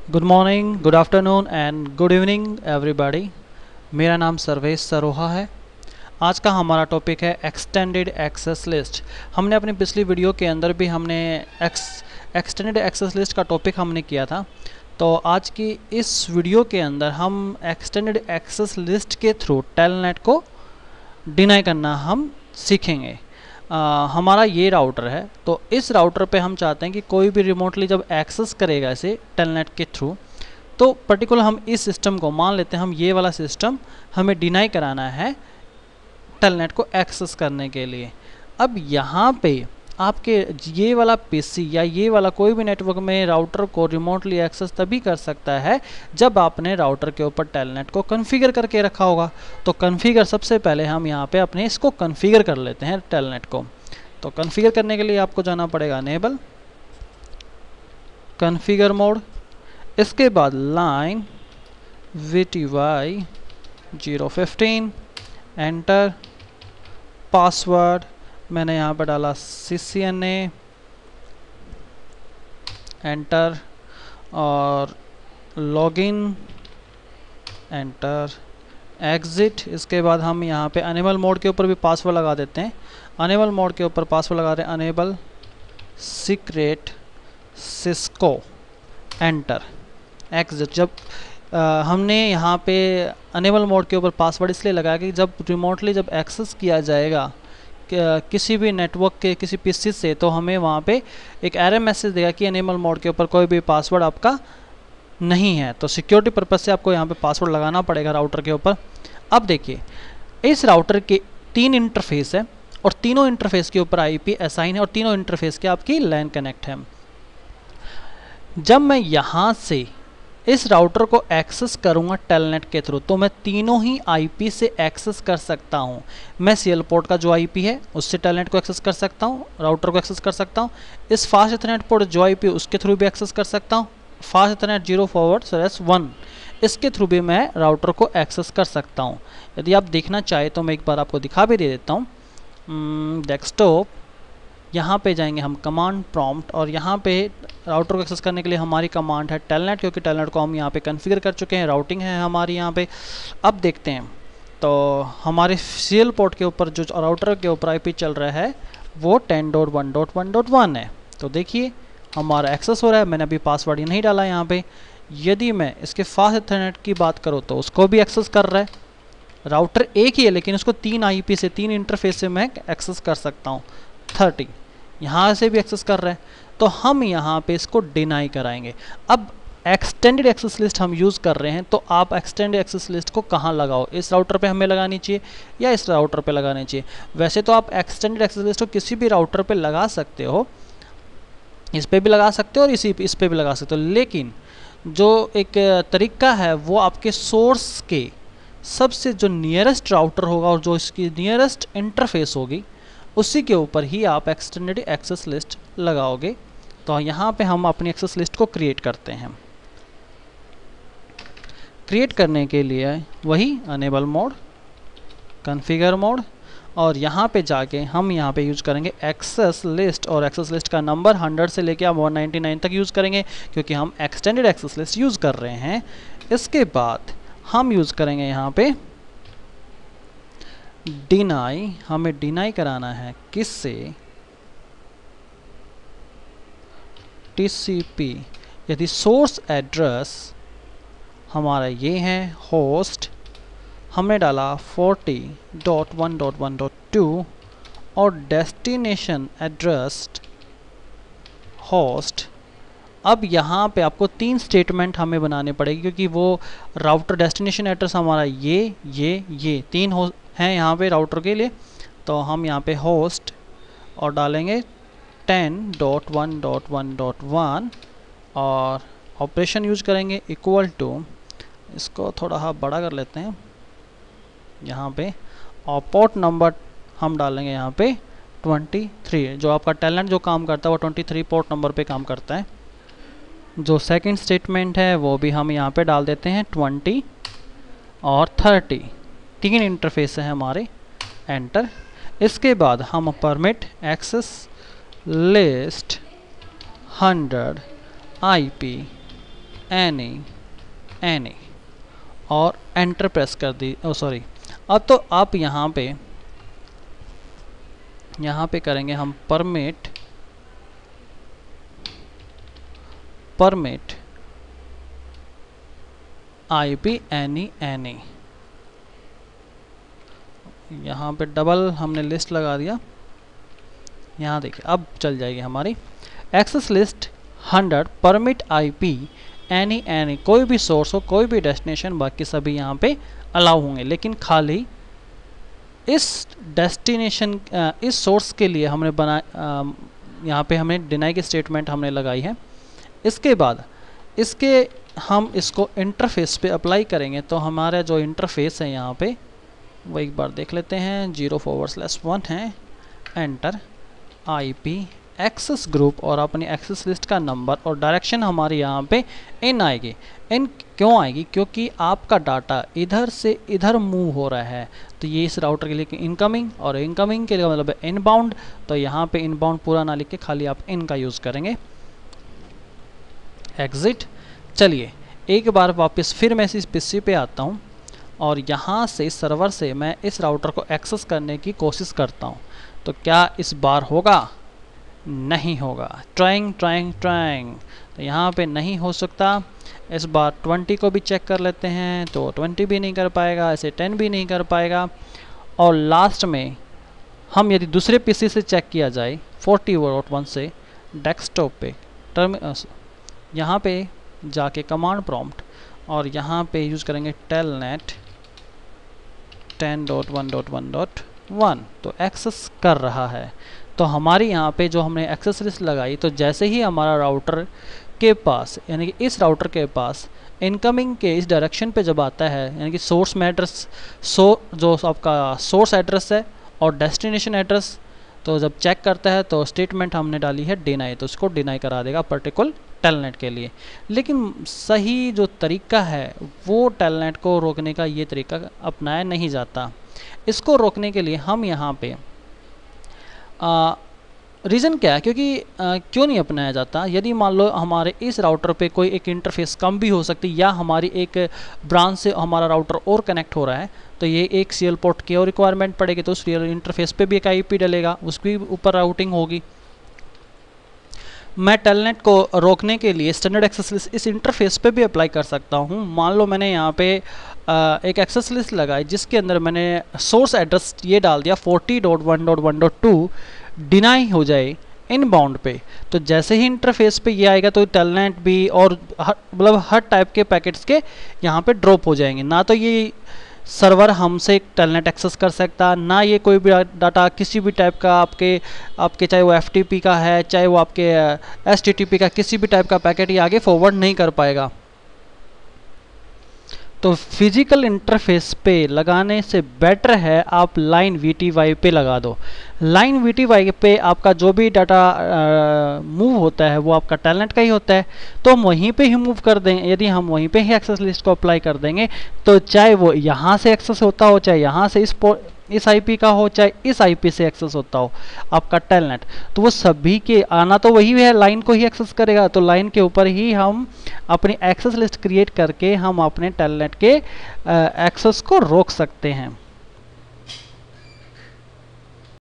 Good morning, good afternoon and good evening everybody. मेरा नाम सर्वेश सरोहा है। आज का हमारा टॉपिक है एक्सटेंडेड एक्सेस लिस्ट। हमने अपनी पिछली वीडियो के अंदर भी हमने एक्सटेंडेड एक्सेस लिस्ट का टॉपिक हमने किया था। तो आज की इस वीडियो के अंदर हम एक्सटेंडेड एक्सेस लिस्ट के थ्रू टेलनेट को डिनाई करना हम सीखेंगे। हमारा ये राउटर है, तो इस राउटर पे हम चाहते हैं कि कोई भी रिमोटली जब एक्सेस करेगा इसे टेलनेट के थ्रू, तो पर्टिकुलर हम इस सिस्टम को मान लेते हैं, हम ये वाला सिस्टम हमें डिनाई कराना है टेलनेट को एक्सेस करने के लिए। अब यहाँ पे आपके ये वाला पीसी या ये वाला कोई भी नेटवर्क में राउटर को रिमोटली एक्सेस तभी कर सकता है जब आपने राउटर के ऊपर टेलनेट को कॉन्फ़िगर करके रखा होगा। तो कॉन्फ़िगर सबसे पहले हम यहाँ पे अपने इसको कॉन्फ़िगर कर लेते हैं टेलनेट को। तो कॉन्फ़िगर करने के लिए आपको जाना पड़ेगा अनेबल कॉन्फ़िगर मोड, इसके बाद लाइन VTY 015, एंटर। पासवर्ड मैंने यहाँ पर डाला CCNA, एंटर। और लॉगिन, एंटर। एग्ज़िट। इसके बाद हम यहाँ पे अनेबल मोड के ऊपर भी पासवर्ड लगा देते हैं। अनेबल मोड के ऊपर पासवर्ड लगा रहे हैं enable secret Cisco, enter. Exit. जब हमने यहाँ पे अनेबल मोड के ऊपर पासवर्ड इसलिए लगाया कि जब रिमोटली जब एक्सेस किया जाएगा किसी भी नेटवर्क के किसी पीसी से, तो हमें वहाँ पे एक एरर मैसेज देगा कि अनेबल मोड के ऊपर कोई भी पासवर्ड आपका नहीं है। तो सिक्योरिटी पर्पज़ से आपको यहाँ पे पासवर्ड लगाना पड़ेगा राउटर के ऊपर। अब देखिए, इस राउटर के 3 इंटरफेस है और तीनों इंटरफेस के ऊपर IP असाइन है और तीनों इंटरफेस के आपकी LAN कनेक्ट है। जब मैं यहाँ से इस राउटर को एक्सेस करूँगा टेलनेट के थ्रू, तो मैं तीनों ही IP से एक्सेस कर सकता हूँ। मैं CL पोर्ट का जो IP है उससे टेलनेट को एक्सेस कर सकता हूँ, राउटर को एक्सेस कर सकता हूँ। इस फास्ट इथरनेट पोर्ट जो IP उसके थ्रू भी एक्सेस कर सकता हूँ। फास्ट इथरनेट 0/1 इसके थ्रू भी मैं राउटर को एक्सेस कर सकता हूँ। यदि आप देखना चाहें तो मैं एक बार आपको दिखा भी दे देता हूँ। डेस्कटॉप, यहाँ पे जाएंगे हम कमांड प्रॉम्प्ट, और यहाँ पे राउटर को एक्सेस करने के लिए हमारी कमांड है टेलनेट, क्योंकि टेलनेट को हम यहाँ पे कॉन्फ़िगर कर चुके हैं, राउटिंग है हमारी यहाँ पे। अब देखते हैं, तो हमारे CL पोर्ट के ऊपर जो राउटर के ऊपर IP चल रहा है वो 10.1.1.1 है। तो देखिए हमारा एक्सेस हो रहा है। मैंने अभी पासवर्ड नहीं डाला यहाँ पे। यदि मैं इसके फास्ट इथरनेट की बात करूँ तो उसको भी एक्सेस कर रहा है। राउटर एक ही है लेकिन उसको 3 IP से 3 इंटरफेस से मैं एक्सेस कर सकता हूँ। 30 यहाँ से भी एक्सेस कर रहे हैं, तो हम यहाँ पे इसको डिनाई कराएंगे। अब एक्सटेंडेड एक्सेस लिस्ट हम यूज़ कर रहे हैं, तो आप एक्सटेंडेड एक्सेस लिस्ट को कहाँ लगाओ, इस राउटर पे हमें लगानी चाहिए या इस राउटर पे लगानी चाहिए। वैसे तो आप एक्सटेंडेड एक्सेस लिस्ट को किसी भी राउटर पे लगा सकते हो, इस पे भी लगा सकते हो और इस पे भी लगा सकते हो, लेकिन जो एक तरीका है वो आपके सोर्स के सबसे जो नियरेस्ट राउटर होगा और जो इसकी नियरेस्ट इंटरफेस होगी उसी के ऊपर ही आप एक्सटेंडेड एक्सेस लिस्ट लगाओगे। तो यहाँ पे हम अपनी एक्सेस लिस्ट को क्रिएट करते हैं। क्रिएट करने के लिए वही अनेबल मोड, कॉन्फ़िगर मोड, और यहाँ पे जाके हम यहाँ पे यूज़ करेंगे एक्सेस लिस्ट, और एक्सेस लिस्ट का नंबर 100 से लेके आप 199 तक यूज़ करेंगे क्योंकि हम एक्सटेंडेड एक्सेस लिस्ट यूज़ कर रहे हैं। इसके बाद हम यूज़ करेंगे यहाँ पे डिनाई। हमें डिनाई कराना है किससे, TCP। यदि सोर्स एड्रेस हमारा ये है होस्ट, हमने डाला 40.1.1.2 और डेस्टिनेशन एड्रेस होस्ट। अब यहाँ पे आपको 3 स्टेटमेंट हमें बनाने पड़ेगी क्योंकि वो राउटर डेस्टिनेशन एड्रेस हमारा ये 3 हैं यहाँ पे राउटर के लिए। तो हम यहाँ पे होस्ट और डालेंगे 10.1.1.1 और ऑपरेशन यूज करेंगे इक्वल टू, इसको थोड़ा बड़ा कर लेते हैं यहाँ पे, और पोर्ट नंबर हम डालेंगे यहाँ पे 23। जो आपका टेलनेट जो काम करता है वो 23 पोर्ट नंबर पे काम करता है। जो सेकंड स्टेटमेंट है वो भी हम यहाँ पे डाल देते हैं 20 और 30, 3 इंटरफेस है हमारे, एंटर। इसके बाद हम permit access list 100 IP any और एंटर प्रेस कर दी। सॉरी, अब तो आप यहाँ पे करेंगे हम परमिट IP एनी। यहाँ पे डबल हमने लिस्ट लगा दिया। यहाँ देखिए अब चल जाएगी हमारी access list 100 permit IP any. कोई भी सोर्स हो, कोई भी डेस्टिनेशन, बाकी सभी यहाँ पे अलाउ होंगे, लेकिन खाली इस डेस्टिनेशन इस सोर्स के लिए हमने यहाँ पे हमने डिनाई की स्टेटमेंट हमने लगाई है। इसके बाद हम इसको इंटरफेस पे अप्लाई करेंगे तो हमारा जो इंटरफेस है यहाँ पे वो एक बार देख लेते हैं। 0/1 है, एंटर, IP एक्सेस ग्रुप और अपनी एक्सेस लिस्ट का नंबर और डायरेक्शन हमारी यहाँ पे इन आएगी। इन क्यों आएगी? क्योंकि आपका डाटा इधर से इधर मूव हो रहा है, तो ये इस राउटर के लिए इनकमिंग, और इनकमिंग के लिए मतलब इनबाउंड, तो यहाँ पे इनबाउंड पूरा ना लिख के खाली आप इन का यूज़ करेंगे। एग्जिट। चलिए एक बार वापस फिर मैं इस पीसी पे आता हूँ और यहाँ से सर्वर से मैं इस राउटर को एक्सेस करने की कोशिश करता हूँ, तो क्या इस बार होगा? नहीं होगा। ट्राइंग। तो यहाँ पे नहीं हो सकता। इस बार 20 को भी चेक कर लेते हैं, तो 20 भी नहीं कर पाएगा, ऐसे 10 भी नहीं कर पाएगा। और लास्ट में हम यदि दूसरे पीसी से चेक किया जाए 40/1 से डेस्कटॉप पे यहाँ पे जाके कमांड प्रॉम्प्ट और यहाँ पे यूज़ करेंगे टेलनेट 10.1.1.1, तो एक्सेस कर रहा है। तो हमारी यहाँ पे जो हमने एक्सेस लिस्ट लगाई, तो जैसे ही हमारा राउटर के पास यानी कि इस राउटर के पास इनकमिंग के इस डायरेक्शन पे जब आता है, यानी कि सोर्स में एड्रेस जो आपका सोर्स एड्रेस है और डेस्टिनेशन एड्रेस, तो जब चेक करता है तो स्टेटमेंट हमने डाली है डिनाई, तो उसको डिनाई करा देगा पर्टिकुलर टेलनेट के लिए। लेकिन सही जो तरीका है वो टेलनेट को रोकने का ये तरीका अपनाया नहीं जाता। इसको रोकने के लिए हम यहाँ पे रीज़न क्या है, क्योंकि क्यों नहीं अपनाया जाता? यदि मान लो हमारे इस राउटर पे कोई एक इंटरफेस कम भी हो सकती है, या हमारी एक ब्रांच से हमारा राउटर और कनेक्ट हो रहा है, तो ये एक सीएल पोर्ट की और रिक्वायरमेंट पड़ेगी, तो उस सीएल इंटरफेस पे भी एक IP डलेगा, उसकी ऊपर राउटिंग होगी। मैं टेलनेट को रोकने के लिए स्टैंडर्ड एक्सेस लिस्ट इस इंटरफेस पे भी अप्लाई कर सकता हूँ। मान लो मैंने यहाँ पे एक एक्सेस लिस्ट लगाई जिसके अंदर मैंने सोर्स एड्रेस ये डाल दिया 40.1.1.2 डिनाई हो जाए इनबाउंड पे, तो जैसे ही इंटरफेस पे ये आएगा तो टेलनेट भी और मतलब हर टाइप के पैकेट्स के यहाँ पे ड्रॉप हो जाएंगे। ना तो ये सर्वर हमसे टेलनेट एक्सेस कर सकता, ना ये कोई भी डाटा किसी भी टाइप का आपके चाहे वो FTP का है, चाहे वो आपके HTTP का किसी भी टाइप का पैकेट ये आगे फॉरवर्ड नहीं कर पाएगा। तो फिजिकल इंटरफेस पे लगाने से बेटर है आप लाइन VTY पे लगा दो। लाइन VTY पे आपका जो भी डाटा मूव होता है वो आपका टेलनेट का ही होता है, तो हम वहीं पे ही मूव कर देंगे। यदि हम वहीं पे ही एक्सेस लिस्ट को अप्लाई कर देंगे, तो चाहे वो यहाँ से एक्सेस होता हो, चाहे यहाँ से इस IP का हो, चाहे इस IP से एक्सेस होता हो आपका टेलनेट, तो वो सभी के आना तो वही है, लाइन को ही एक्सेस करेगा। तो लाइन के ऊपर ही हम अपनी एक्सेस लिस्ट क्रिएट करके हम अपने टेलनेट के एक्सेस को रोक सकते हैं।